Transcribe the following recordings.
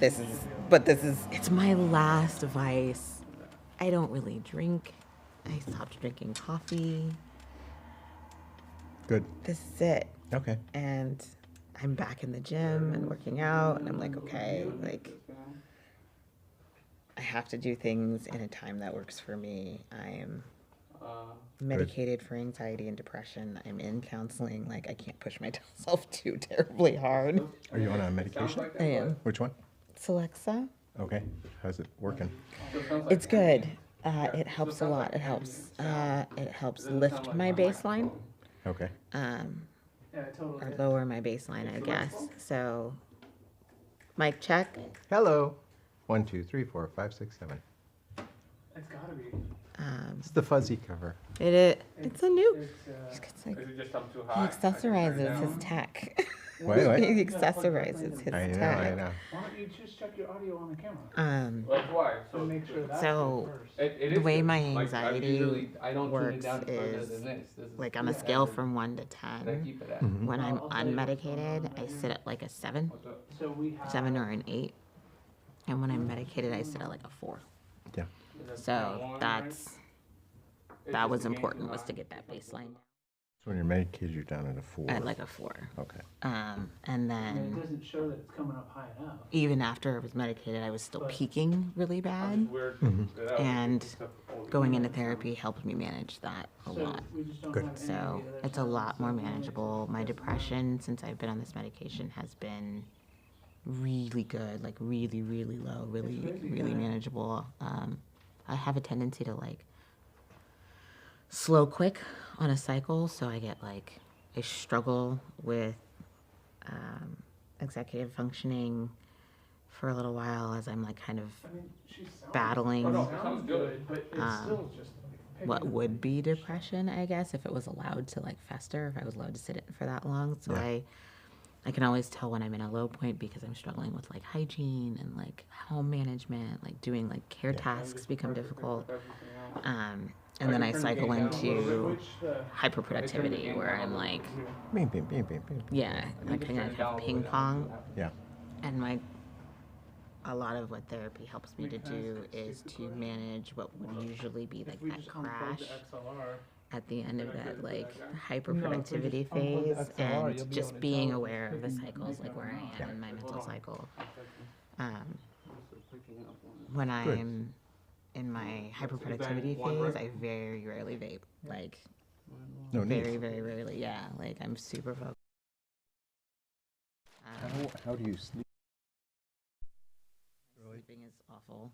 This is. It's my last vice. I don't really drink. I stopped drinking coffee. Good. This is it. Okay. And I'm back in the gym and working out, and I'm like, okay, like, I have to do things in a time that works for me. I am medicated for anxiety and depression. I'm in counseling. Like, I can't push myself too terribly hard. Are you on a medication? I am. Which one? Celexa. Okay. How's it working? It's good. It helps a lot. It helps. It helps lift my baseline, Okay. or lower my baseline, I guess. So, mic check. Hello. 1, 2, 3, 4, 5, 6, 7. It's gotta be. It's the fuzzy cover. It's a new. It's, It's like, Is it just up too he high? accessorizes his tech. What? He accessorizes his I know. tech. I know. Why don't you just check your audio on the camera? Like why? And make sure that's So, good first. It the is way good. my Like, anxiety I don't tune works it down further is, than this. This is like, on a scale from 1 to what I 10, keep it at. Mhm. when I'm I'll tell you what's going unmedicated, on I right sit here. at like a 7, What's up? So we have 7 or an 8. And when I'm medicated, I sit at like a 4. Yeah. Is that So one, that's, right? that It's was just the gain important, too was high. to get that baseline So when you're medicated, you're down at a 4. at like a 4. Okay. And and it then doesn't show that it's coming up high enough. even after I was medicated, I was still peaking really bad. Weird. Mhm. that And stuff all going into therapy helped me manage that a So lot. we just don't Good. have any So of the other it's a sounds, lot so more only manageable. My just- depression, since I've been on this medication, has been really good, like really, really low, really, It's crazy, really yeah. manageable. I have a tendency to like slow quick on a cycle, so I get like, I struggle with executive functioning for a little while as I'm like kind of I mean, she sounds- battling Oh, no, it it sounds sounds good, but it's Um, still just like what picking- would be depression, I guess, if it was allowed to like fester, if I was allowed to sit in for that long. So Yeah. I can always tell when I'm in a low point because I'm struggling with like hygiene and like home management, like doing like care tasks become difficult. And then I cycle into Which, hyperproductivity where I'm like, Beep, beep, beep, beep, beep. yeah, I kind of have ping pong. Yeah. And a lot of what therapy helps me to do is to manage what would usually be like if we that just unplug crash the XLR, at the end of that like No, if we hyperproductivity just unplug the phase, XLR, you'll and be just able to being tell aware it's of the picking- cycles, like making where I a am in my mental cycle. Picking up on it. When Good. I'm in my hyperproductivity one, phase, right? I very rarely vape. Like No need. very, very rarely. Yeah, like I'm super focused. How do you sleep? Sleeping is awful.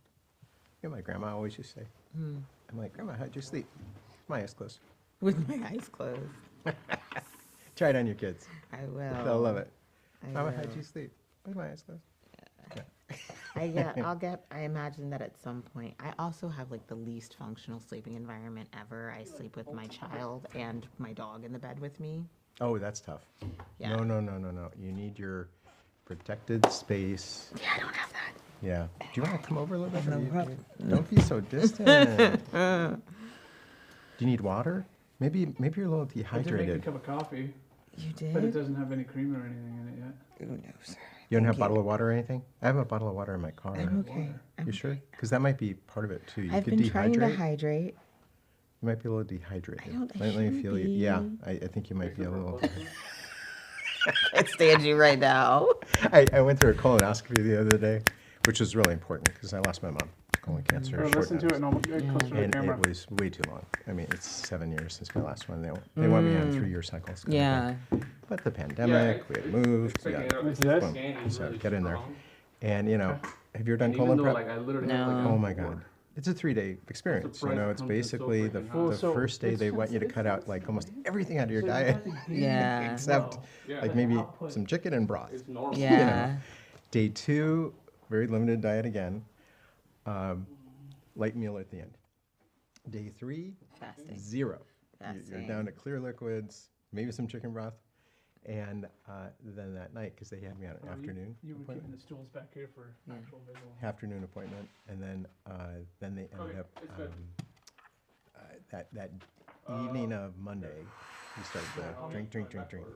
Yeah, my grandma always used to say. Hmm. I'm like, Grandma, how'd you sleep? My eyes closed. With my eyes closed. Try it on your kids. I will. They'll love it. I Mama, will. how'd you sleep? With my eyes closed. I imagine that at some point. I also have like the least functional sleeping environment ever. I sleep with my child and my dog in the bed with me. Oh, that's tough. Yeah. No. You need your protected space. Yeah, I don't have that. Yeah. Do you want to come over a little bit? Or No problem. Don't be so distant. Do you need water? Maybe you're a little I did make a dehydrated. cup of coffee, You but it did? doesn't have any cream or anything in it yet. Oh no, sir. You don't have a Thank bottle of water or anything? I have a bottle of water in my car. I'm okay. You sure? Because that might be part of it too. You I've could been trying to dehydrate. hydrate. You might be a little dehydrated. I Let me shouldn't feel you. Yeah, be. I think you might be a little. I can't stand you right now. I went through a colonoscopy the other day, which was really important because I lost my mom to colon cancer. Or short listen to it notice. normal, closer to the And camera. it was way too long. I mean, it's 7 years since my last one. They want me on 3-year cycles. kind of Yeah. thing. But the pandemic, we had moved. We got, What's this? boom, so get in there. And have you ever done And even colon though prep? like I literally No. have like a Oh my board. God. It's a 3-day experience. price It's comes in so basically the, freaking high. the So first day it's they just- want you to cut out like almost everything out of your diet, Yeah. except Yeah. like maybe some chicken and broth. It's normal. Yeah. Day 2, very limited diet again. Light meal at the end. Day 3, Fasting. 0. You're Fasting. down to clear liquids, maybe some chicken broth. And then that night, because they had me on an afternoon You were keeping appointment, the stools back here for actual visual. afternoon appointment, and then they ended Okay, up it's good. that evening of Monday. You start the drink.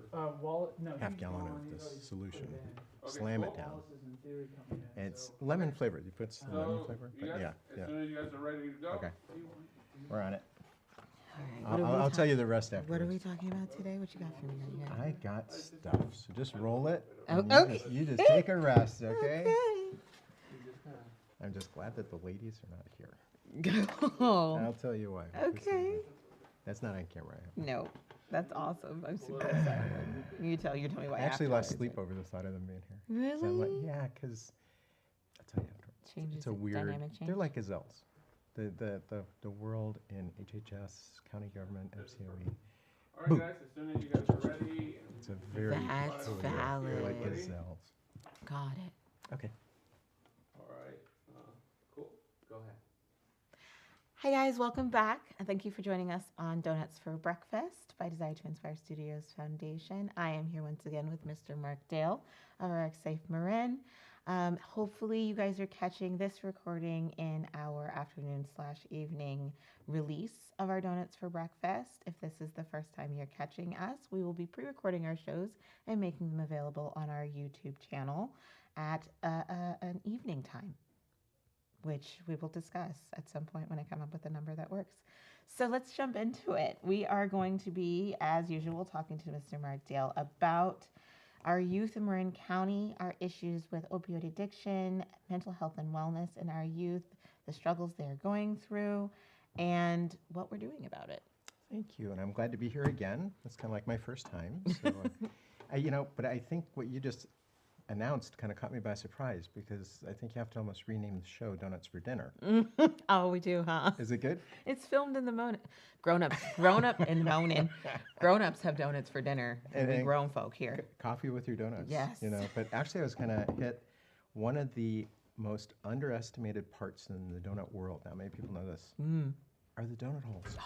Wallet, no. Half he's gallon gone, of he's this already solution. put it in. Slam it down. Wallace is in theory coming in, And it's so- lemon flavored. You put some lemon So, flavor? you But guys, yeah. as soon as you guys are ready to go. Okay. do you want- We're on it. All right. I'll tell you the rest afterwards. What are we talking about today? What you got for me? You got- I got stuff. So just roll it. Oh, and okay. you just take a rest, okay? Okay. I'm just glad that the ladies are not here. Oh. I'll tell you why. This is Okay. That's not on camera. No, that's awesome. I'm super excited. You tell me why. I actually lost afterwards. sleep over the thought of them being here. So I'm Really? like, yeah, because I'll tell you afterwards. Changes It's a the weird. dynamic They're change? like gazelles. The world in HHS, county government, MCOE. All right, Boom. guys, as soon as you guys are ready. It's a very That's peculiar- They're like valid. gazelles. Got it. Okay. All right, cool, go ahead. Hi guys, welcome back, and thank you for joining us on Donuts for Breakfast by Desire to Inspire Studios Foundation. I am here once again with Mr. Mark Dale of RX Safe Marin. Hopefully you guys are catching this recording in our afternoon/evening release of our Donuts for Breakfast. If this is the first time you're catching us, we will be pre-recording our shows and making them available on our YouTube channel at an evening time, which we will discuss at some point when I come up with a number that works. So let's jump into it. We are going to be, as usual, talking to Mr. Mark Dale about our youth in Marin County, our issues with opioid addiction, mental health and wellness in our youth, the struggles they're going through, and what we're doing about it. Thank you, and I'm glad to be here again. It's kind of like my first time. So, but I think what you just announced kind of caught me by surprise because I think you have to almost rename the show Donuts for Dinner. Oh, we do, huh? Is it good? It's filmed in the morning. Grown-ups and moaning. Grown-ups have donuts for dinner, and we And- grown folk here. Coffee with your donuts. Yes. But actually I was kind of hit one of the most underestimated parts in the donut world. Not many people know this. Are the donut holes.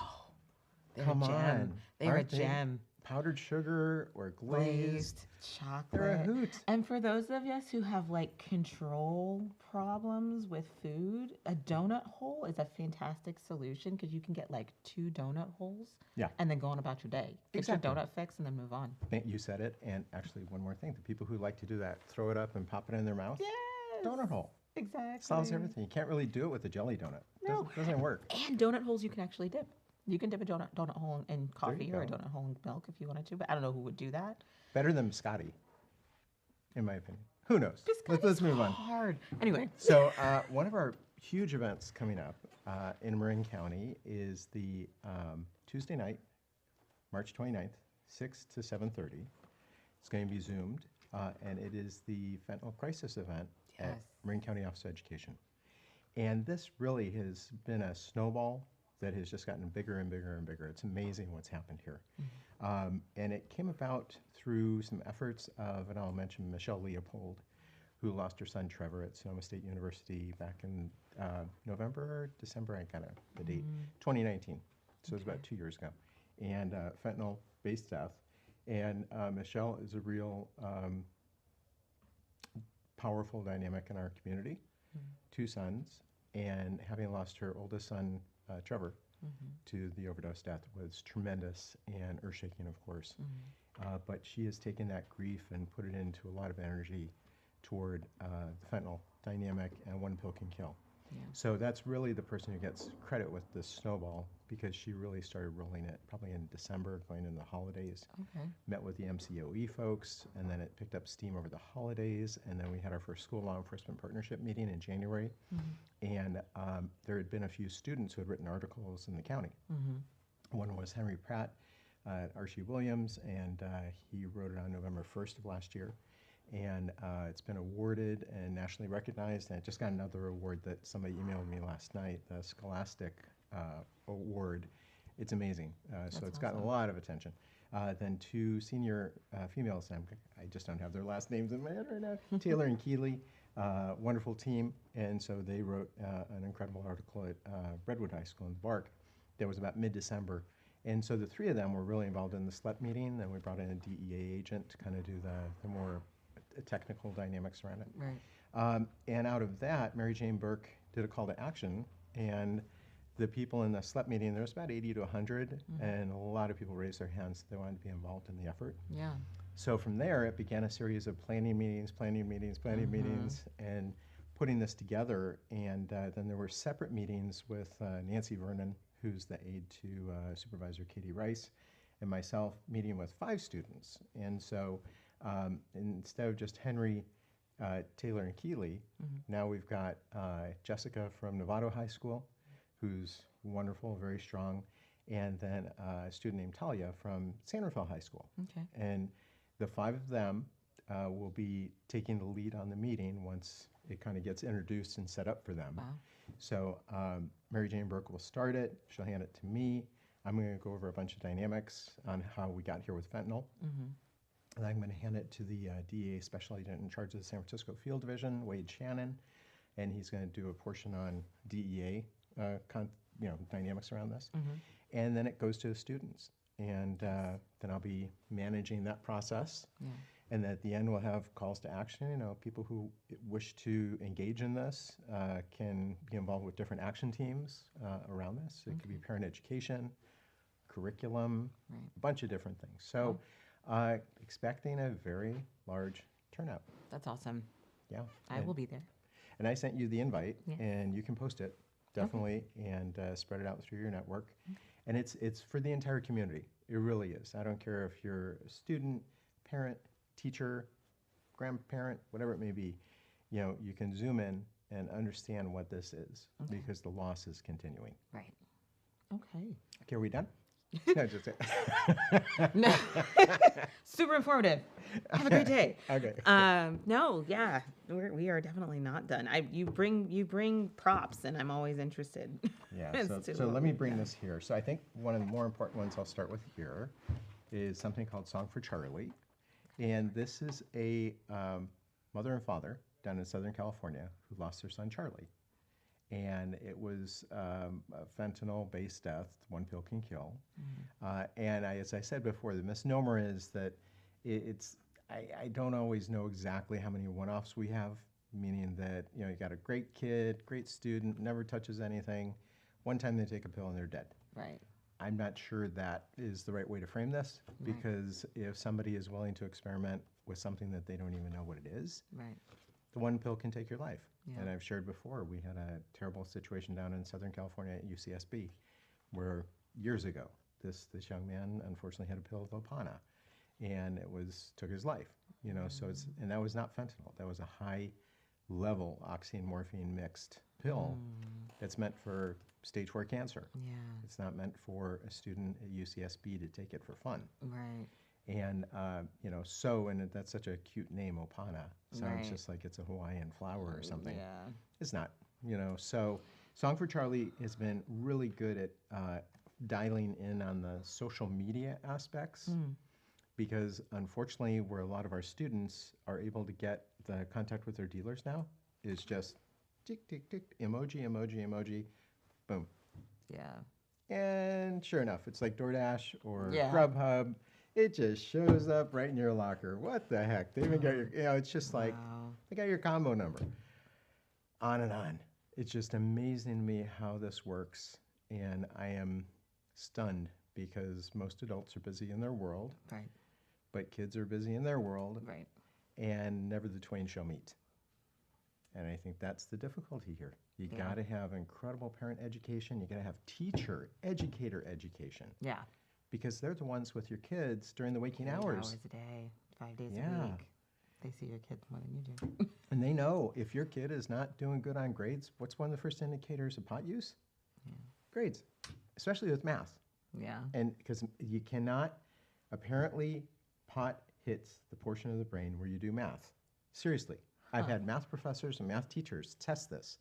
They're Come a gem. on. They're Aren't a they gem. Powdered sugar or glazed. chocolate. They're a hoot. And for those of us who have like control problems with food, a donut hole is a fantastic solution because you can get like 2 donut holes Yeah. and then go on about your day. Get Exactly. your donut fix and then move on. You said it. And actually one more thing. The people who like to do that, throw it up and pop it in their mouth. Yes. Donut hole. Exactly. Solves everything. You can't really do it with a jelly donut. No. Doesn't work. And donut holes you can actually dip. You can dip a donut hole in coffee or a go. donut hole in milk if you wanted to, but I don't know who would do that. Better than biscotti, in my opinion. Who knows? Let's Biscotti's move on. hard. Anyway. So one of our huge events coming up in Marin County is the Tuesday night, March 29th, 6 to 7:30. It's going to be Zoomed, and it is the fentanyl crisis event at Yes. Marin County Office of Education. And this really has been a snowball that has just gotten bigger and bigger and bigger. It's amazing what's happened here. And it came about through some efforts of, and I'll mention Michelle Leopold, who lost her son Trevor at Sonoma State University back in November or December, I kind of, the date, 2019. So it was about 2 years ago. And fentanyl-based death. And Michelle is a real powerful dynamic in our community. 2 sons, and having lost her oldest son, Trevor, to the overdose death was tremendous and earth-shaking, of course. But she has taken that grief and put it into a lot of energy toward the fentanyl dynamic, and one pill can kill. Yeah. So that's really the person who gets credit with this snowball, because she really started rolling it probably in December, going into the holidays. Okay. Met with the MCOE folks, and then it picked up steam over the holidays, and then we had our first school law enforcement partnership meeting in January, and there had been a few students who had written articles in the county. One was Henry Pratt at Archie Williams, and he wrote it on November 1st of last year, and it's been awarded and nationally recognized, and it just got another award that somebody emailed me last night, the Scholastic Award. It's amazing. So it's gotten a lot of attention. Then 2 senior females, and I just don't have their last names in my head right now, Taylor and Keeley, wonderful team, and so they wrote an incredible article at Redwood High School in the Bark that was about mid-December. And so the 3 of them were really involved in the SLEP meeting, then we brought in a DEA agent to kind of do the more technical dynamics around it. Right. And out of that, Mary Jane Burke did a call to action, and the people in the SLEP meeting, there was about 80 to 100, and a lot of people raised their hands. They wanted to be involved in the effort. Yeah. So from there, it began a series of planning meetings, and putting this together. And then there were separate meetings with Nancy Vernon, who's the aide to Supervisor Katie Rice, and myself, meeting with 5 students. And so instead of just Henry, Taylor, and Keeley, now we've got Jessica from Novato High School, who's wonderful, very strong, and then a student named Talia from San Rafael High School. Okay. And the 5 of them will be taking the lead on the meeting once it kind of gets introduced and set up for them. Wow. So Mary Jane Burke will start it. She'll hand it to me. I'm going to go over a bunch of dynamics on how we got here with fentanyl. And I'm going to hand it to the DEA special agent in charge of the San Francisco Field Division, Wade Shannon, and he's going to do a portion on DEA dynamics around this. And then it goes to the students. And then I'll be managing that process. Yeah. And at the end, we'll have calls to action. You know, people who wish to engage in this can be involved with different action teams around this. It could be parent education, curriculum, a bunch of different things. So expecting a very large turnout. That's awesome. Yeah. I will be there. And I sent you the invite, Yes. and you can post it, definitely, and spread it out through your network. And it's for the entire community. It really is. I don't care if you're a student, parent, teacher, grandparent, whatever it may be. You know, you can zoom in and understand what this is because the loss is continuing. Right. Okay. Okay, are we done? No, just No. Super informative. Have a great day. Okay. No, yeah, we are definitely not done. You bring props, and I'm always interested. Yeah, as so, to so what let me we've bring done. this here. So I think one of the more important ones I'll start with here is something called Song for Charlie. And this is a mother and father down in Southern California who lost their son Charlie. And it was a fentanyl-based death. One pill can kill. And as I said before, the misnomer is that I don't always know exactly how many one-offs we have, meaning that, you know, you got a great kid, great student, never touches anything. One time they take a pill and they're dead. Right. I'm not sure that is the right way to frame this, because if somebody is willing to experiment with something that they don't even know what it is, Right. the one pill can take your life. Yeah. And I've shared before, we had a terrible situation down in Southern California at UCSB, where years ago, this young man unfortunately had a pill of Opana, and took his life. You know, so and that was not fentanyl. That was a high level oxymorphine mixed pill that's meant for stage 4 cancer. Yeah. It's not meant for a student at UCSB to take it for fun. Right. And, you know, and that's such a cute name, Opana. Sounds just like it's a Hawaiian flower or something. Yeah. It's not, you know. So Song for Charlie has been really good at dialing in on the social media aspects, because unfortunately where a lot of our students are able to get the contact with their dealers now is just tick, tick, tick, emoji, emoji, emoji, boom. Yeah. And sure enough, it's like DoorDash or Yeah. Grubhub. It just shows up right in your locker. What the heck? They even got your, you know, it's just like, Wow. they got your combo number. On and on. It's just amazing to me how this works. And I am stunned because most adults are busy in their world, Right. but kids are busy in their world, Right. and never the twain shall meet. And I think that's the difficulty here. You Yeah. got to have incredible parent education. You got to have teacher, educator education, Yeah. because they're the ones with your kids during the waking 8 hours. a day, 5 days Yeah. a week. They see your kids more than you do. And they know if your kid is not doing good on grades, what's one of the first indicators of pot use? Grades, especially with math. Yeah. And because you cannot, apparently, pot hits the portion of the brain where you do math. Seriously. I've had math professors and math teachers test this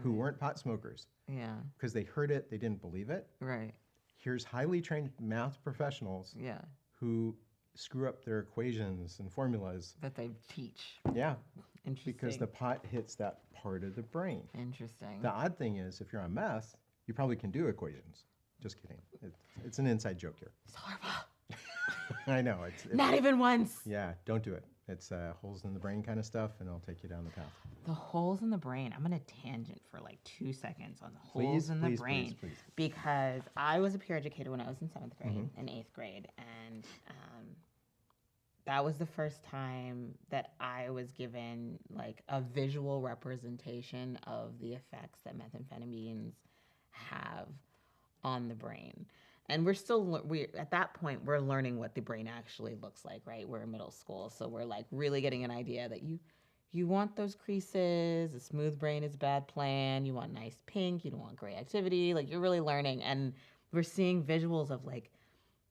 who weren't pot smokers Yeah. because they heard it, they didn't believe it. Right. Here's highly trained math professionals Yeah. who screw up their equations and formulas. That they teach. Yeah, Interesting. because the pot hits that part of the brain. Interesting. The odd thing is, if you're on meth, you probably can do equations. Just kidding. It's an inside joke here. It's horrible. I know. Not even once. Yeah, don't do it. It's holes in the brain kind of stuff, and I'll take you down the path. The holes in the brain. I'm going to tangent for like 2 seconds on the holes Please, in the please, brain. please, please. Because I was a peer educator when I was in 7th grade and 8th grade. And that was the first time that I was given like a visual representation of the effects that methamphetamines have on the brain. And we're still, at that point, we're learning what the brain actually looks like, right? We're in middle school. So we're like really getting an idea that you want those creases. A smooth brain is a bad plan. You want nice pink. You don't want gray activity. Like you're really learning. And we're seeing visuals of like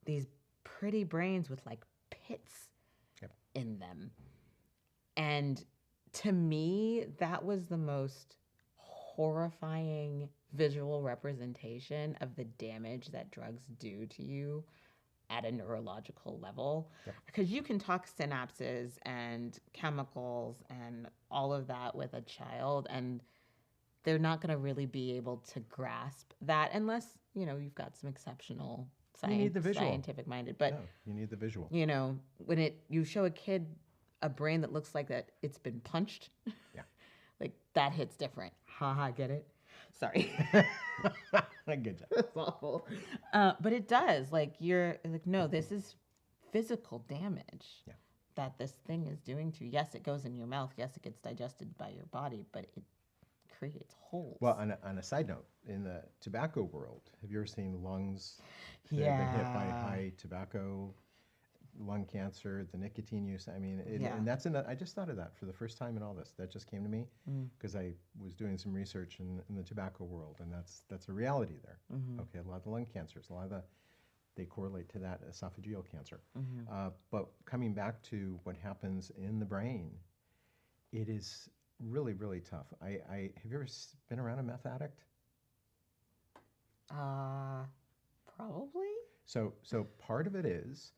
these pretty brains with like pits in them. And to me, that was the most horrifying visual representation of the damage that drugs do to you at a neurological level. Because you can talk synapses and chemicals and all of that with a child, and they're not going to really be able to grasp that unless, you've got some exceptional need the visual. scientific minded. But No, you need the visual. When you show a kid a brain that looks like that it's been punched, like that hits different. Haha, get it? Sorry. Good job. It's awful. But it does. Like you're like, no, this is physical damage that this thing is doing to you. Yes, it goes in your mouth. Yes, it gets digested by your body, but it creates holes. Well, on a side note, in the tobacco world, have you ever seen lungs that have been hit by high tobacco, lung cancer, the nicotine use? I mean, and that's I just thought of that for the first time in all this. That just came to me because I was doing some research in the tobacco world, and that's a reality there. Okay, a lot of the lung cancers, they correlate to that esophageal cancer. But coming back to what happens in the brain, it is really, really tough. Have you ever been around a meth addict? Probably. So part of it is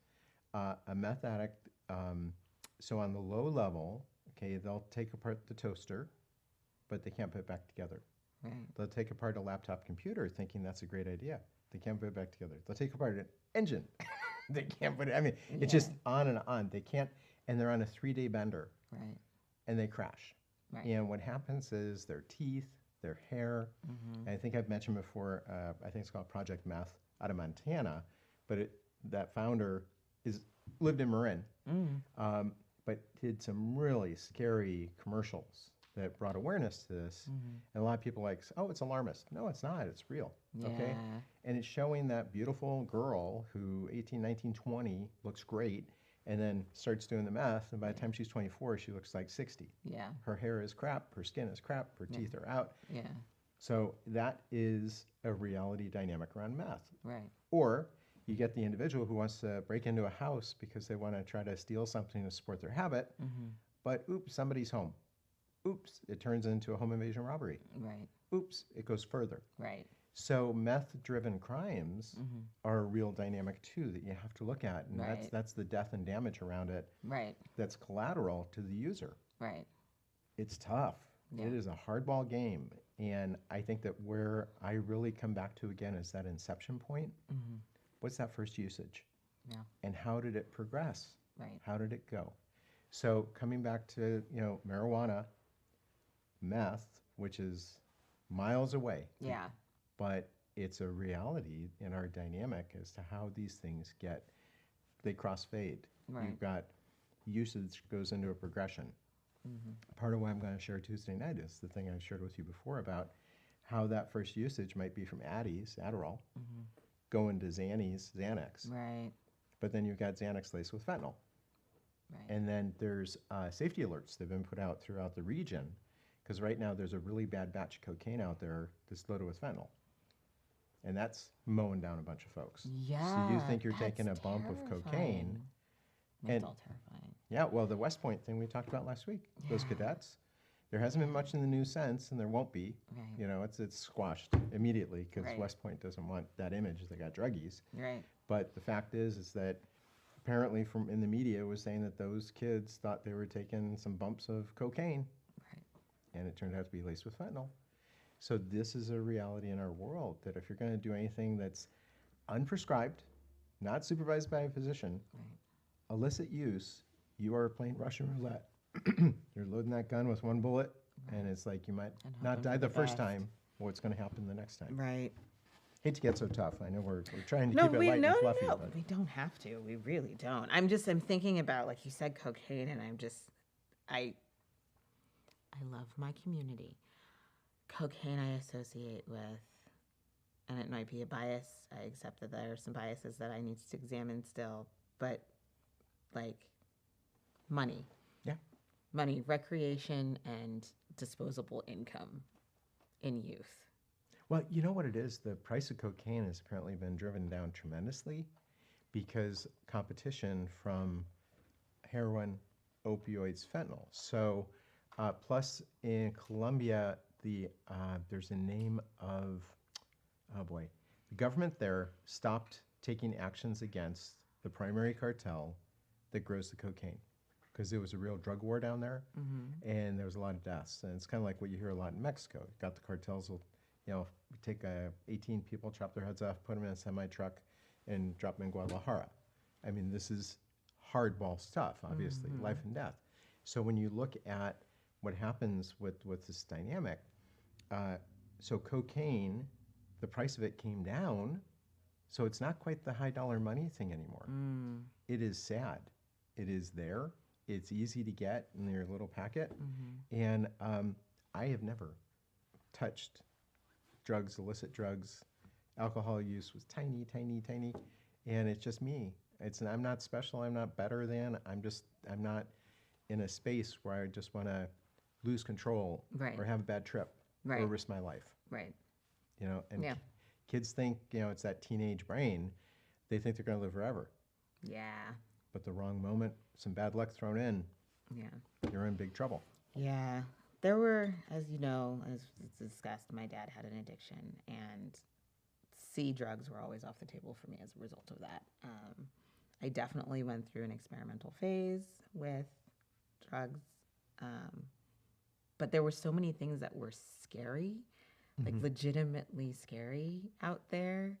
a meth addict. So on the low level, okay, they'll take apart the toaster, but they can't put it back together. Right. They'll take apart a laptop computer thinking that's a great idea. They can't put it back together. They'll take apart an engine. They can't put it, I mean, it's just on and on. They can't, and they're on a 3-day bender. Right. And they crash. Right. And what happens is their teeth, their hair, and I think I've mentioned before, I think it's called Project Meth out of Montana, but that founder lived in Marin, but did some really scary commercials that brought awareness to this. And a lot of people are like, oh, it's alarmist. No, it's not. It's real. Okay? And it's showing that beautiful girl who 18, 19, 20 looks great and then starts doing the meth. And by the time she's 24, she looks like 60. Yeah. Her hair is crap. Her skin is crap. Her teeth are out. Yeah. So that is a reality dynamic around meth. Right. Or you get the individual who wants to break into a house because they want to try to steal something to support their habit, but oops, somebody's home. Oops, it turns into a home invasion robbery. Right. Oops, it goes further. Right. So meth-driven crimes are a real dynamic too that you have to look at, and that's the death and damage around it. Right. That's collateral to the user. Right. It's tough. Yeah. It is a hardball game, and I think that where I really come back to again is that inception point. What's that first usage? Yeah. And how did it progress? Right. How did it go? So coming back to marijuana, meth, which is miles away. Yeah. But it's a reality in our dynamic as to how these things they crossfade. Right. You've got usage goes into a progression. Part of why I'm going to share Tuesday night is the thing I shared with you before about how that first usage might be from Adderall, going to Xanax. Right. But then you've got Xanax laced with fentanyl. Right. And then there's safety alerts that have been put out throughout the region, because right now there's a really bad batch of cocaine out there that's loaded with fentanyl. And that's mowing down a bunch of folks. Yeah. So you think you're taking a bump of cocaine. That's all terrifying. Yeah, well, the West Point thing we talked about last week, those cadets, there hasn't been much in the news since, and there won't be. Right. It's squashed immediately because Right. West Point doesn't want that image. They got druggies. Right. But the fact is that apparently from in the media was saying that those kids thought they were taking some bumps of cocaine. Right. And it turned out to be laced with fentanyl. So this is a reality in our world that if you're going to do anything that's unprescribed, not supervised by a physician, Right. illicit use, you are playing Russian roulette. You're loading that gun with one bullet, and it's like you might And not hoping die for the the first best. time. What's going to happen the next time? Right. Hate to get so tough. I know we're trying to No, keep it we light and fluffy, no. but We don't have to. We really don't. I'm thinking about, like you said, cocaine, and I love my community. Cocaine I associate with, and it might be a bias. I accept that there are some biases that I need to examine still, but like money. Yeah. Money, recreation, and disposable income in youth. well, you know what it is? The price of cocaine has apparently been driven down tremendously because competition from heroin, opioids, fentanyl. So, plus in Colombia, there's a name of, oh boy, the government there stopped taking actions against the primary cartel that grows the cocaine because there was a real drug war down there, and there was a lot of deaths. And it's kind of like what you hear a lot in Mexico. You got the cartels will, take 18 people, chop their heads off, put them in a semi-truck, and drop them in Guadalajara. I mean, this is hardball stuff, obviously, life and death. So when you look at what happens with this dynamic, so cocaine, the price of it came down, so it's not quite the high dollar money thing anymore. It is sad. It is there. It's easy to get in your little packet. And I have never touched drugs, illicit drugs. Alcohol use was tiny, tiny, tiny. And it's just me. I'm not special. I'm not better than. I'm not in a space where I just want to lose control Right. or have a bad trip or Right. risk my life. Right. And Yeah. kids think, it's that teenage brain. They think they're going to live forever. Yeah. But the wrong moment, some bad luck thrown in, Yeah. you're in big trouble. Yeah. There were, as you know, as it's discussed, my dad had an addiction, and drugs were always off the table for me as a result of that. I definitely went through an experimental phase with drugs, but there were so many things that were scary, like legitimately scary out there.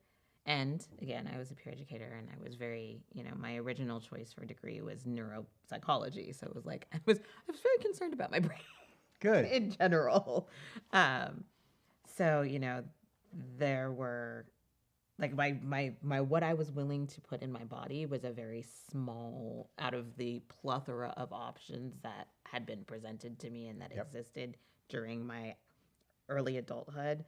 And again, I was a peer educator, and I was very, my original choice for a degree was neuropsychology. So it was like I was very concerned about my brain Good. in general. So there were like my what I was willing to put in my body was a very small out of the plethora of options that had been presented to me and that Yep. existed during my early adulthood.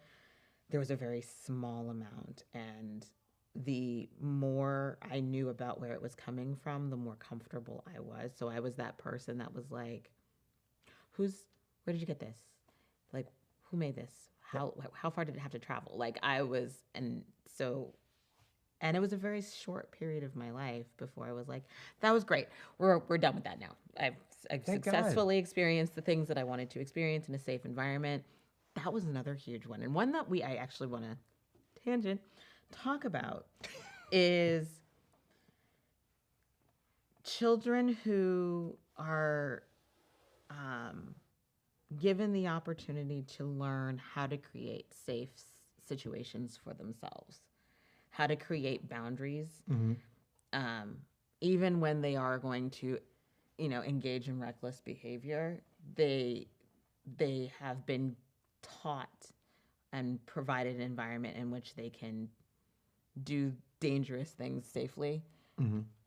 There was a very small amount, and the more I knew about where it was coming from, the more comfortable I was. So I was that person that was like, where did you get this? Like, who made this? How far did it have to travel? Like and it was a very short period of my life before I was like, that was great. We're done with that now. I've Thank God. successfully experienced the things that I wanted to experience in a safe environment. That was another huge one. And one that I actually want to talk about is children who are given the opportunity to learn how to create safe situations for themselves, how to create boundaries, even when they are going to, engage in reckless behavior. They have been taught and provided an environment in which they can do dangerous things safely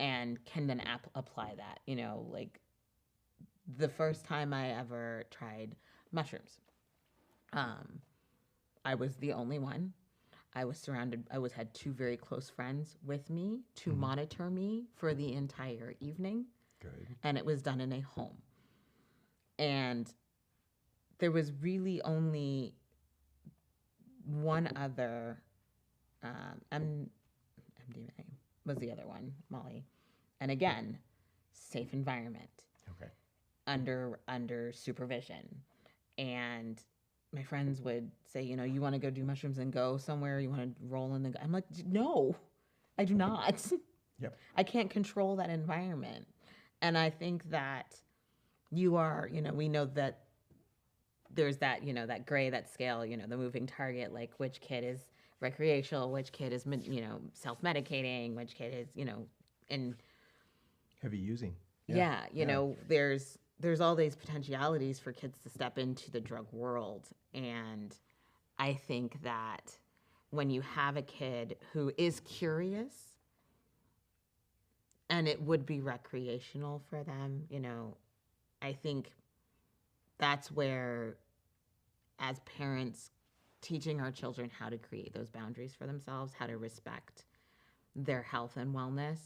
and can then apply that. Like the first time I ever tried mushrooms, I was the only one. I had two very close friends with me to monitor me for the entire evening. Good. And it was done in a home. And there was really only one other, MDMA was the other one, Molly. And again, safe environment, Okay. under supervision. And my friends would say, you want to go do mushrooms and go somewhere? You want to roll in the... I'm like, no, I do not. Yep. I can't control that environment. And I think that you are, we know that there's that, that gray, that scale, the moving target, like which kid is recreational, which kid is, self-medicating, which kid is, and Heavy using. Yeah, you yeah. know, there's all these potentialities for kids to step into the drug world, and I think that when you have a kid who is curious and it would be recreational for them, you know, I think that's where, as parents, teaching our children how to create those boundaries for themselves, how to respect their health and wellness,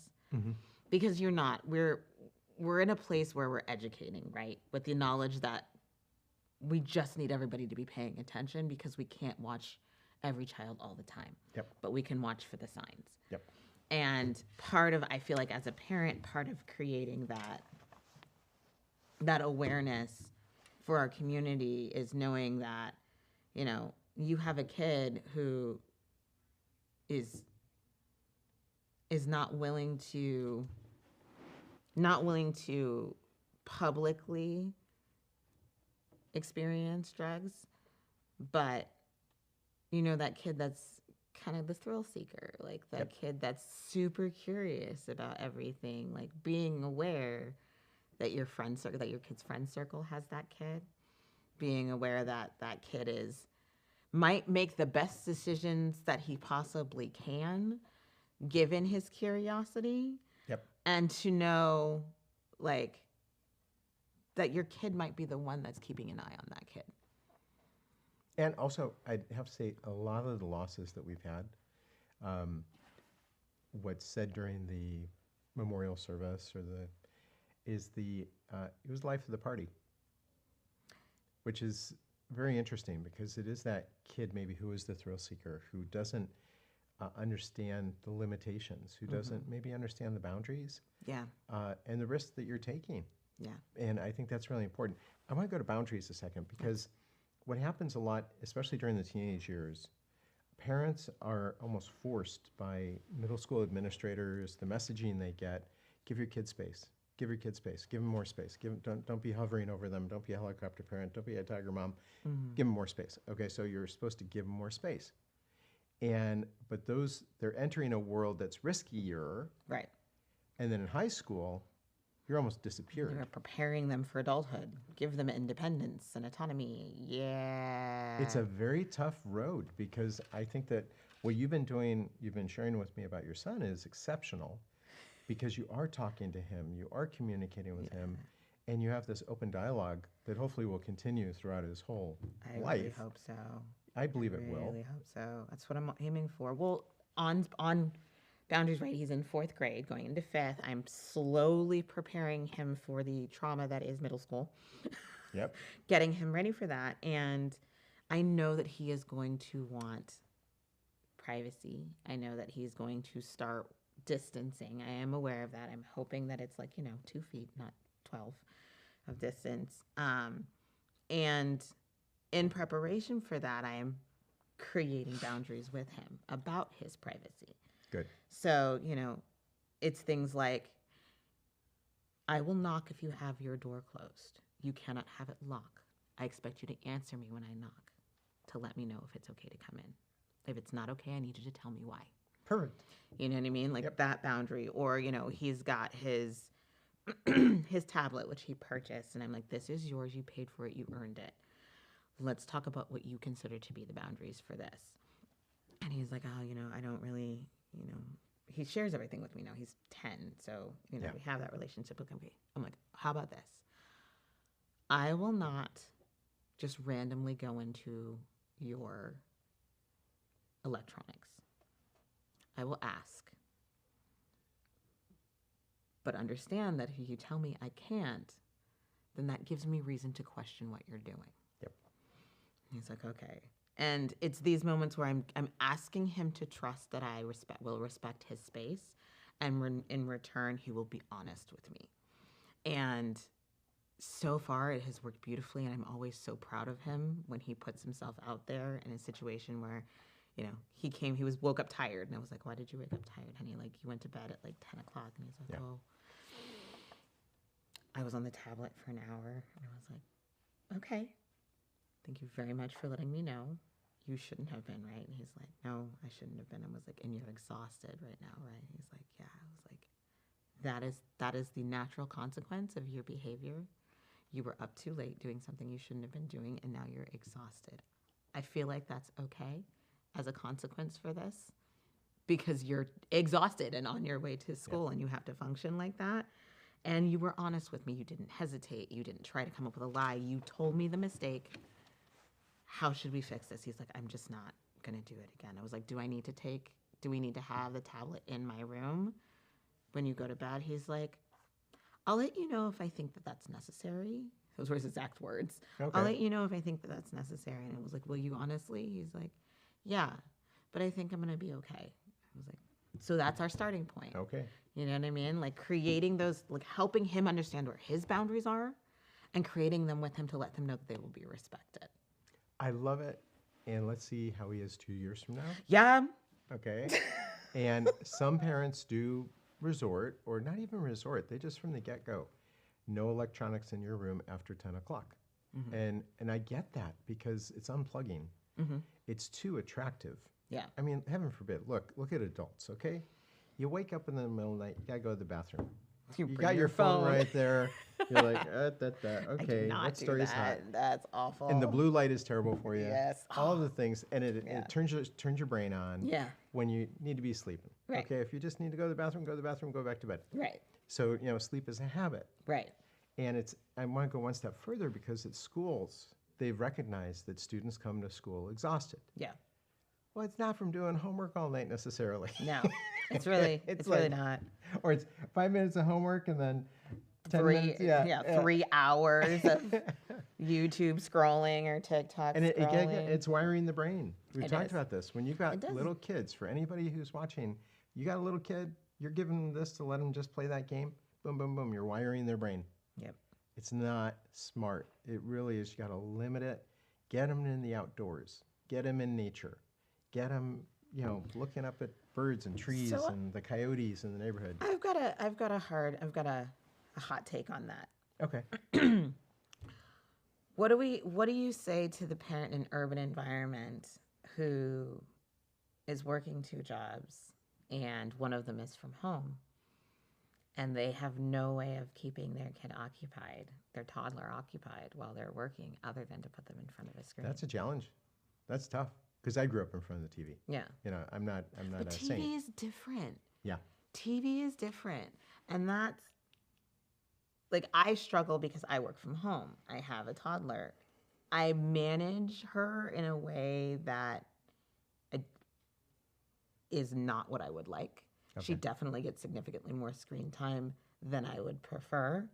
because we're in a place where we're educating, right, with the knowledge that we just need everybody to be paying attention because we can't watch every child all the time. Yep. But we can watch for the signs. Yep. And part of, I feel like as a parent, part of creating that awareness for our community is knowing that, you know, you have a kid who is not willing to publicly experience drugs, but you know, that kid that's kind of the thrill seeker, like that kid that's super curious about everything, like being aware that your friend circle, that your kid's friend circle has that kid, being aware that that kid might make the best decisions that he possibly can given his curiosity. Yep. And to know, like, that your kid might be the one that's keeping an eye on that kid. And also, I'd have to say, a lot of the losses that we've had, what's said during the memorial service it was life of the party, which is very interesting because it is that kid maybe who is the thrill seeker, who doesn't understand the limitations, who doesn't maybe understand the boundaries. Yeah. And the risks that you're taking. Yeah. And I think that's really important. I want to go to boundaries a second because what happens a lot, especially during the teenage years, parents are almost forced by middle school administrators, the messaging they get, give your kids space. Give your kids space. Give them more space. Don't be hovering over them. Don't be a helicopter parent. Don't be a tiger mom. Give them more space. Okay, so you're supposed to give them more space. But they're entering a world that's riskier. Right. And then in high school, you're almost disappeared. You're preparing them for adulthood. Give them independence and autonomy. Yeah. It's a very tough road because I think that what you've been sharing with me about your son is exceptional because you are talking to him, you are communicating with him, and you have this open dialogue that hopefully will continue throughout his whole life. I really hope so. I believe it will. I really hope so. That's what I'm aiming for. Well, on boundaries, right? He's in 4th grade, going into 5th. I'm slowly preparing him for the trauma that is middle school. Yep. Getting him ready for that. And I know that he is going to want privacy. I know that he's going to start distancing. I am aware of that. I'm hoping that it's like, 2 feet, not 12 of distance. And in preparation for that, I am creating boundaries with him about his privacy. Good. So, it's things like, I will knock if you have your door closed. You cannot have it locked. I expect you to answer me when I knock to let me know if it's okay to come in. If it's not okay, I need you to tell me why. Perfect. You know what I mean? Like that boundary. Or, he's got his his tablet, which he purchased. And I'm like, this is yours. You paid for it. You earned it. Let's talk about what you consider to be the boundaries for this. And he's like, oh, I don't really, he shares everything with me now. He's 10. So, we have that relationship. Okay. I'm like, how about this? I will not just randomly go into your electronics. I will ask. But understand that if you tell me I can't, then that gives me reason to question what you're doing. Yep. He's like, okay. And it's these moments where I'm asking him to trust that I will respect his space, and in return, he will be honest with me. And so far, it has worked beautifully, and I'm always so proud of him when he puts himself out there in a situation where, he woke up tired, and I was like, why did you wake up tired, honey? Like, you went to bed at like 10 o'clock, and he's like, oh, I was on the tablet for an hour, and I was like, okay. Thank you very much for letting me know. You shouldn't have been, right? And he's like, no, I shouldn't have been. I was like, and you're exhausted right now, right? He's like, yeah. I was like, that is the natural consequence of your behavior. You were up too late doing something you shouldn't have been doing, and now you're exhausted. I feel like that's okay as a consequence for this because you're exhausted and on your way to school and you have to function like that. And you were honest with me. You didn't hesitate. You didn't try to come up with a lie. You told me the mistake. How should we fix this? He's like, I'm just not going to do it again. I was like, do we need to have the tablet in my room when you go to bed? He's like, I'll let you know if I think that that's necessary. Those were his exact words. Okay. I'll let you know if I think that that's necessary. And I was like, will you honestly? He's like, yeah, but I think I'm going to be okay. I was like, so that's our starting point. Okay. You know what I mean? Like creating those, like helping him understand where his boundaries are and creating them with him to let them know that they will be respected. I love it. And let's see how he is 2 years from now. Yeah. Okay. And some parents do resort, or not even resort, they just from the get-go, no electronics in your room after 10 o'clock. And I get that because it's unplugging. It's too attractive. Yeah. I mean, heaven forbid, look at adults, okay? You wake up in the middle of the night, you gotta go to the bathroom. You bring got your phone right there. You're like, okay, what story's hot? That's awful. And the blue light is terrible for you. Yes. All of the things, and it Yeah. turns your brain on Yeah. when you need to be sleeping. Right. Okay, if you just need to go to the bathroom, go to the bathroom, go back to bed. Right. So, sleep is a habit. Right. And I want to go one step further because at schools, they've recognized that students come to school exhausted. Yeah. Well, it's not from doing homework all night necessarily. No, it's really, It's it's really like- not. Or it's 5 minutes of homework and then 10 Three, minutes. yeah, 3 hours of YouTube scrolling or TikTok And scrolling. it's wiring the brain. We've It talked is. about this. When you've It got does. little kids, for anybody who's watching, you got a little kid, you're giving them this to let them just play that game. Boom, boom, boom. You're wiring their brain. Yep. It's not smart. It really is. You got to limit it. Get them in the outdoors. Get them in nature. Get them, looking up at birds and trees So- and the coyotes in the neighborhood. I've got a hot take on that. Okay. What do you say to the parent in an urban environment who is working 2 jobs and one of them is from home and they have no way of keeping their kid occupied, their toddler occupied while they're working other than to put them in front of a screen? That's a challenge. That's tough because I grew up in front of the TV. Yeah. I'm not But a TV saint. is different. Yeah. TV is different. And that's like I struggle because I work from home. I have a toddler. I manage her in a way that is not what I would like. She Okay. definitely gets significantly more screen time than I would prefer.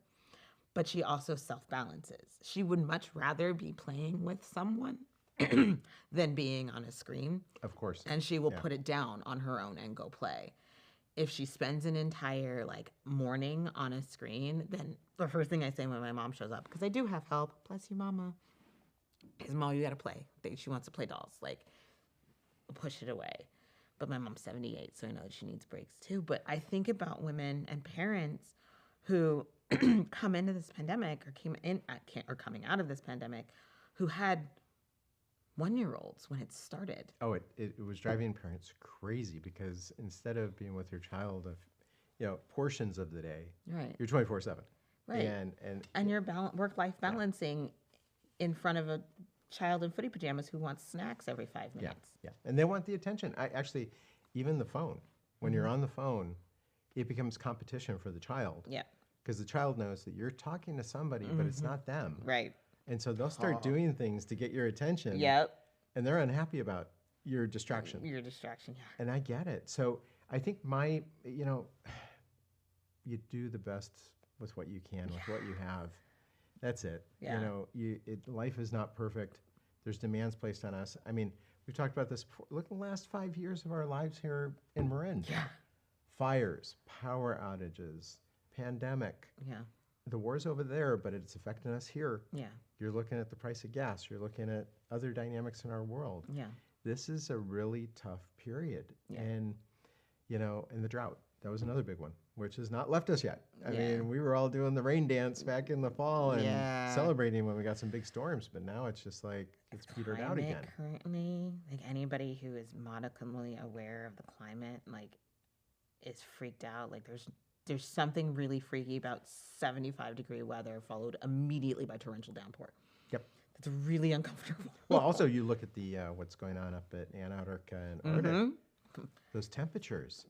But she also self-balances. She would much rather be playing with someone than being on a screen. Of course. And she will Yeah. put it down on her own and go play. If she spends an entire morning on a screen, then the first thing I say when my mom shows up, because I do have help, bless you, mama, is Mom, you gotta play. She wants to play dolls. Push it away. But my mom's 78, so I know that she needs breaks too. But I think about women and parents who come into this pandemic or coming out of this pandemic who had 1-year-olds when it started. Oh, it was driving parents crazy because instead of being with your child portions of the day, Right. you're 24/7. Right. And your work-life balancing in front of a child in footy pajamas who wants snacks every 5 yeah, minutes. yeah. And they want the attention. Even the phone. When you're on the phone, it becomes competition for the child Yeah. because the child knows that you're talking to somebody, but it's not them. Right. And so they'll start doing things to get your attention. Yep. And they're unhappy about your distraction. Your distraction. Yeah. And I get it. So I think you do the best with what you can, with what you have. That's it. Yeah. Life is not perfect. There's demands placed on us. I mean, we've talked about this before. Look at the last 5 years of our lives here in Marin. Yeah. Fires, power outages, pandemic. Yeah. The war's over there, but it's affecting us here. Yeah. You're looking at the price of gas. You're looking at other dynamics in our world. Yeah. This is a really tough period. Yeah. And, and the drought, that was another big one, which has not left us yet. I Yeah. mean, we were all doing the rain dance back in the fall and Yeah. celebrating when we got some big storms, but now it's just like it's petered out Climate again. currently, anybody who is modicumly aware of the climate, is freaked out. There's there's something really freaky about 75-degree weather followed immediately by torrential downpour. Yep. That's really uncomfortable. Well, also you look at the what's going on up at Antarctica and Arctic. Those temperatures,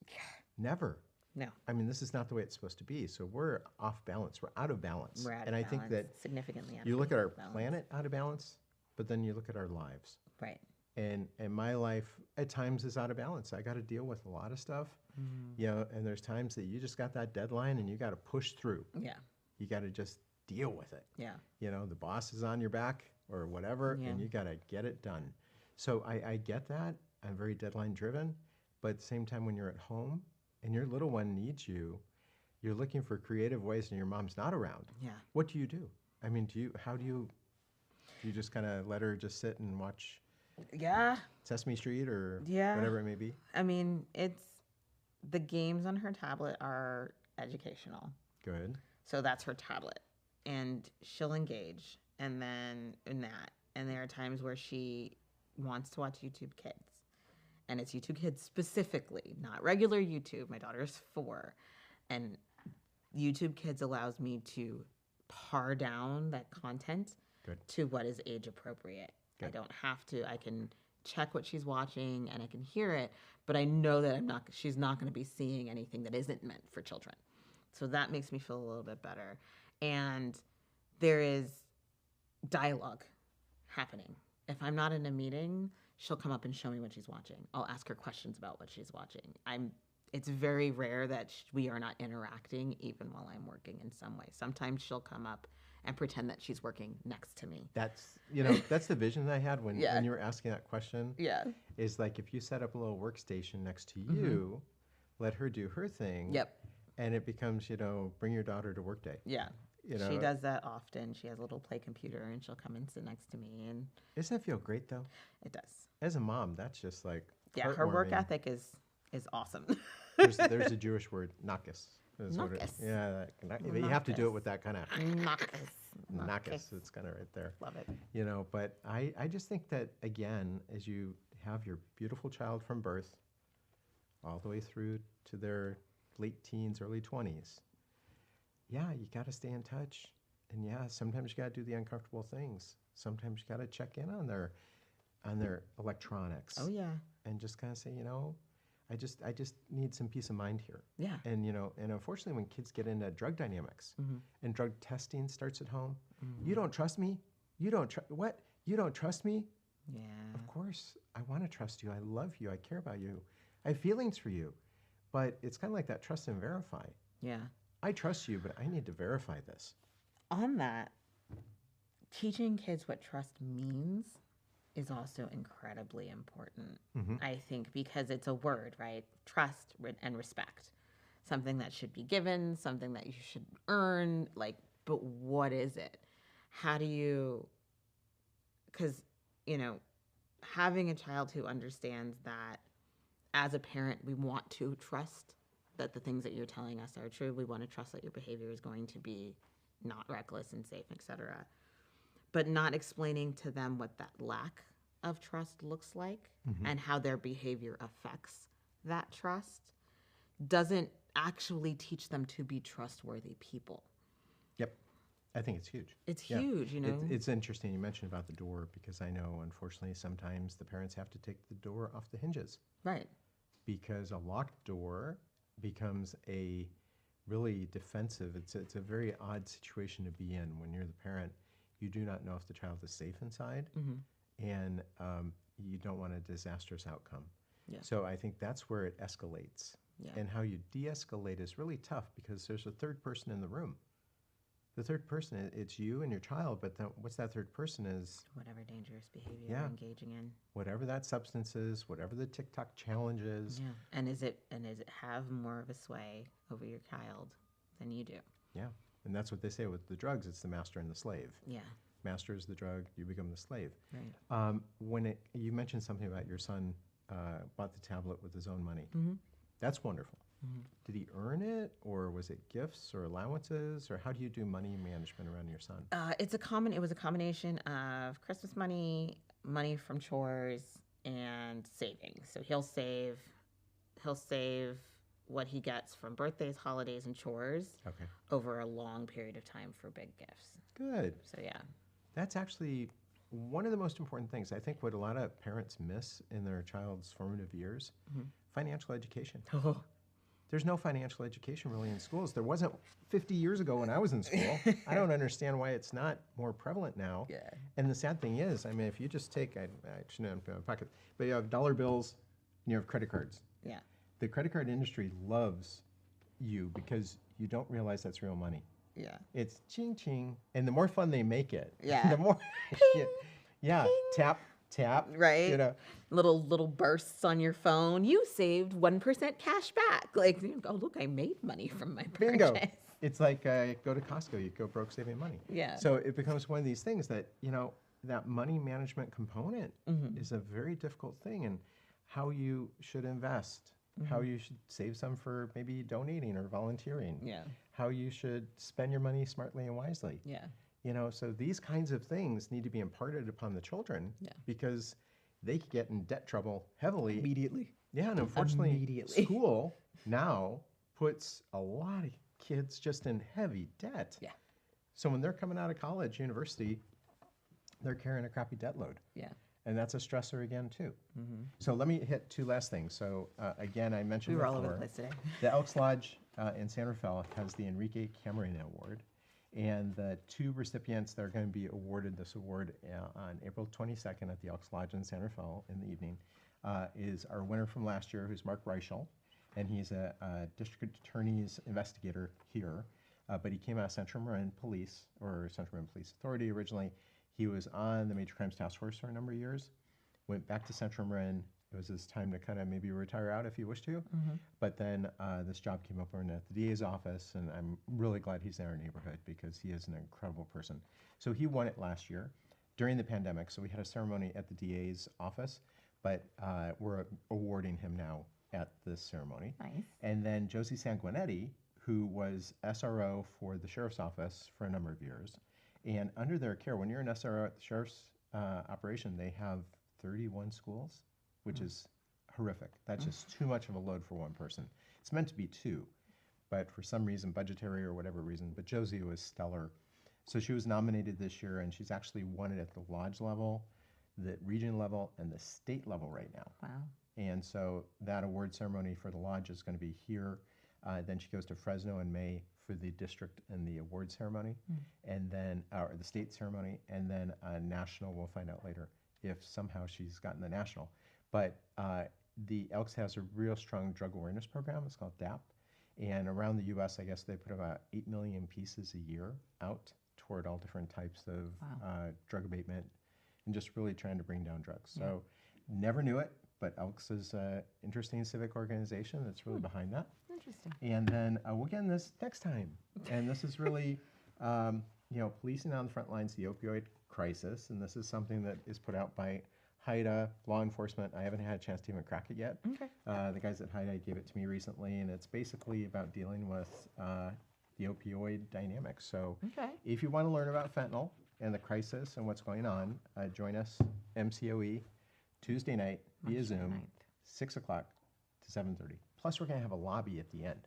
never. No, I mean, this is not the way it's supposed to be. So we're off balance. We're out of balance. we're out and of I balance, think that significantly out you of look at our balance. planet out of balance, but then you look at our lives. Right. And my life at times is out of balance. I got to deal with a lot of stuff, you know, and there's times that you just got that deadline and you got to push through. Yeah. You got to just deal with it. Yeah. You know, the boss is on your back or whatever, Yeah. and you got to get it done. So I get that. I'm very deadline driven, but at the same time, when you're at home and your little one needs you, you're looking for creative ways and your mom's not around. Yeah. What do you do? I mean, how do you just kind of let her just sit and watch Yeah. Sesame Street or Yeah. whatever it may be? I mean, the games on her tablet are educational. Good. So that's her tablet. And she'll engage and then in that. And there are times where she wants to watch YouTube Kids. And it's YouTube Kids specifically, not regular YouTube. My daughter is 4. And YouTube Kids allows me to par down that content Good. to what is age appropriate. I Good. don't have to. I can check what she's watching and I can hear it, but I know that she's not going to be seeing anything that isn't meant for children. So that makes me feel a little bit better. And there is dialogue happening. If I'm not in a meeting, she'll come up and show me what she's watching. I'll ask her questions about what she's watching. It's very rare that we are not interacting even while I'm working in some way. Sometimes she'll come up and pretend that she's working next to me. That's that's the vision that I had when you were asking that question. Yeah. Is like if you set up a little workstation next to you, let her do her thing. Yep. And it becomes, bring your daughter to work day. Yeah. You know, She does that often. She has a little play computer and she'll come and sit next to me and Doesn't that feel great though? it does. As a mom, that's just like Yeah, her work heartwarming. ethic is awesome. There's a Jewish word, nakas. Is what it- Nakas. Yeah, but you have to do it with that kind of Nakas. nakas. It's kind of right there. Love it. But I just think that, again, as you have your beautiful child from birth all the way through to their late teens, early 20s, yeah, you got to stay in touch. And yeah, sometimes you got to do the uncomfortable things. Sometimes you got to check in on their electronics. Oh yeah. And just kind of say, I just need some peace of mind here. Yeah. And and unfortunately, when kids get into drug dynamics and drug testing starts at home, you don't trust me. You don't what? You don't trust me? Yeah. Of course, I want to trust you. I love you. I care about you. I have feelings for you. But it's kind of like that trust and verify. Yeah. I trust you, but I need to verify this. On that, teaching kids what trust means is also incredibly important. I think because it's a word, right? Trust and respect. Something that should be given, something that you should earn, but what is it? How do you, because, having a child who understands that as a parent, we want to trust that the things that you're telling us are true. We want to trust that your behavior is going to be not reckless and safe, etc. But not explaining to them what that lack of trust looks like and how their behavior affects that trust doesn't actually teach them to be trustworthy people. Yep. I think it's huge. It's Yeah. huge, It's interesting you mentioned about the door because I know, unfortunately, sometimes the parents have to take the door off the hinges Right. because a locked door becomes a really defensive. It's a very odd situation to be in when you're the parent. You do not know if the child is safe inside, and you don't want a disastrous outcome. Yeah. So I think that's where it escalates. Yeah. And how you de-escalate is really tough because there's a third person in the room. The third person, it's you and your child, but then what's that third person is Whatever dangerous behavior Yeah. you're engaging in. whatever that substance is, whatever the TikTok challenge is. Yeah. And is it have more of a sway over your child than you do? Yeah. And that's what they say with the drugs. It's the master and the slave. Yeah. Master is the drug, you become the slave. Right. You mentioned something about your son bought the tablet with his own money. That's wonderful. Did he earn it, or was it gifts or allowances, or how do you do money management around your son? It was a combination of Christmas money, money from chores, and savings. So he'll save what he gets from birthdays, holidays, and chores Okay. over a long period of time for big gifts. Good. So yeah. That's actually one of the most important things. I think what a lot of parents miss in their child's formative years, financial education. There's no financial education really in schools. There wasn't 50 years ago when I was in school. I don't understand why it's not more prevalent now. Yeah. And the sad thing is, I mean, if you just take, I shouldn't have it in my pocket, but you have dollar bills and you have credit cards. Yeah. The credit card industry loves you because you don't realize that's real money. Yeah. It's ching ching, and the more fun they make it, Yeah. the more, yeah, tap, Right. you know, Little bursts on your phone. You saved 1% cash back. Like, oh look, I made money from my purchase. bingo. It's like go to Costco, you go broke saving money. Yeah. So it becomes one of these things that, you know, that money management component is a very difficult thing, and how you should invest, how you should save some for maybe donating or volunteering, Yeah. how you should spend your money smartly and wisely. Yeah. You know, so these kinds of things need to be imparted upon the children Yeah. because they could get in debt trouble heavily. Immediately. Yeah, and unfortunately, Immediately. school now puts a lot of kids just in heavy debt. Yeah. So when they're coming out of college, university, they're carrying a crappy debt load. Yeah. And that's a stressor again, too. So let me hit two last things. So again, I mentioned We were all over before, the place today. the Elks Lodge in San Rafael has the Enrique Camarena Award. And the two recipients that are going to be awarded this award on April 22nd at the Elks Lodge in San Rafael in the evening is our winner from last year, who's Mark Reichel. And he's a district attorney's investigator here. But he came out of Central Marin Police, or Central Marin Police Authority originally. He was on the Major Crimes Task Force for a number of years, went back to Central Marin. It was his time to kind of maybe retire out if he wished to. But then this job came open at the DA's office, and I'm really glad he's in our neighborhood because he is an incredible person. So he won it last year during the pandemic. So we had a ceremony at the DA's office, but we're awarding him now at this ceremony. Nice. And then Josie Sanguinetti, who was SRO for the sheriff's office for a number of years. And under their care, when you're an SRO at the sheriff's operation, they have 31 schools, which is horrific. That's just too much of a load for one person. It's meant to be two, but for some reason, budgetary or whatever reason, but Josie was stellar. So she was nominated this year, and she's actually won it at the lodge level, the region level, and the state level right now. Wow. And so that award ceremony for the lodge is going to be here. Then she goes to Fresno in May for the district and the award ceremony, and then or the state ceremony, and then national. We'll find out later if somehow she's gotten the national. But the Elks has a real strong drug awareness program. It's called DAP, and around the U.S., I guess they put about 8 million pieces a year out toward all different types of drug abatement, and just really trying to bring down drugs. So never knew it. But Elks is an interesting civic organization that's really behind that. Interesting. And then we'll get in this next time. And this is really, you know, policing on the front lines, the opioid crisis. And this is something that is put out by HIDA, law enforcement. I haven't had a chance to even crack it yet. Okay. The guys at HIDA gave it to me recently, and it's basically about dealing with the opioid dynamics. So Okay. if you want to learn about fentanyl and the crisis and what's going on, join us, MCOE, Tuesday night via March Zoom, 9th. 6 o'clock to 7:30. Plus, we're going to have a lobby at the end.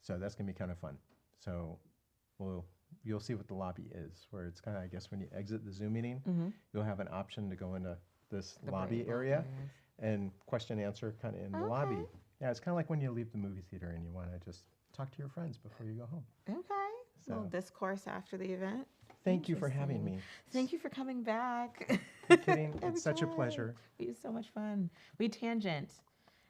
So that's going to be kind of fun. So you'll see what the lobby is, where it's kind of, I guess, when you exit the Zoom meeting, you'll have an option to go into this The lobby break area areas. and question answer kind of in the lobby. Yeah, it's kind of like when you leave the movie theater and you want to just talk to your friends before you go home. Okay. Little So- discourse after the event. Thank you for having me. Thank you for coming back. I'm kidding. Every It's such a time. pleasure. We had so much fun. We tangent.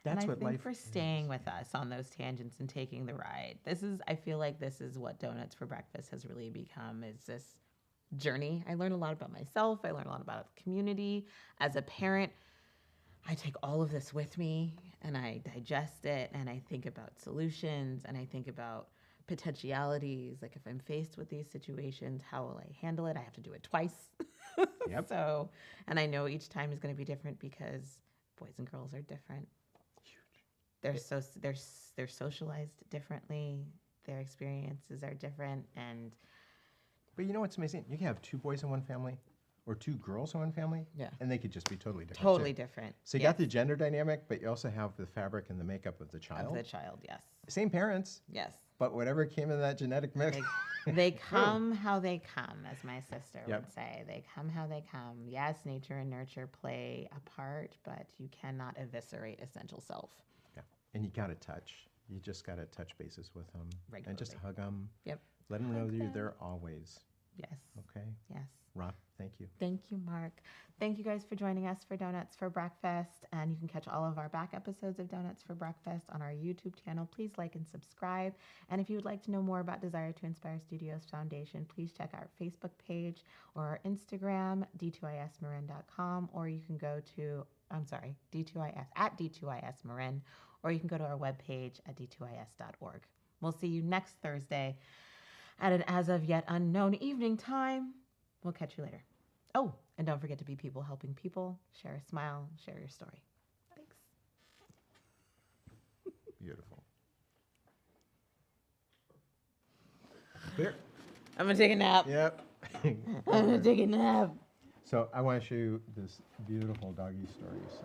That's and I what think life for is. staying with us on those tangents and taking the ride. I feel like this is what Donuts for Breakfast has really become, is this journey. I learned a lot about myself. I learned a lot about the community. As a parent, I take all of this with me and I digest it and I think about solutions and I think about potentialities. Like if I'm faced with these situations, how will I handle it? I have to do it twice. Yep. So, and I know each time is going to be different because boys and girls are different. They're socialized differently. Their experiences are different, and But you know what's amazing? You can have two boys in one family or two girls in one family, Yeah. and they could just be totally different. Totally too. different. So you got the gender dynamic, but you also have the fabric and the makeup of the child. of the child. Yes. Same parents, Yes. but whatever came in that genetic mix. They come how they come, as my sister Yep. would say. They come how they come. Yes, nature and nurture play a part, but you cannot eviscerate essential self. Yeah. And you got to touch. You just got to touch bases with them. And just Regularly. hug them. Yep. Let them know Hug that you're them. there always. Yes. Okay. Yes. Rob, thank you. Thank you, Mark. Thank you guys for joining us for Donuts for Breakfast. And you can catch all of our back episodes of Donuts for Breakfast on our YouTube channel. Please like and subscribe. And if you would like to know more about Desire to Inspire Studios Foundation, please check our Facebook page or our Instagram, d2ismarin.com, or you can go to, D2is, at D2ismarin, or you can go to our webpage at d2is.org. We'll see you next Thursday at an as of yet unknown evening time. We'll catch you later. Oh, and don't forget to be people helping people. Share a smile, share your story. Thanks. Beautiful. Clear? I'm going to take a nap. Yep. I'm going to take a nap. So I want to show you this beautiful doggy story. So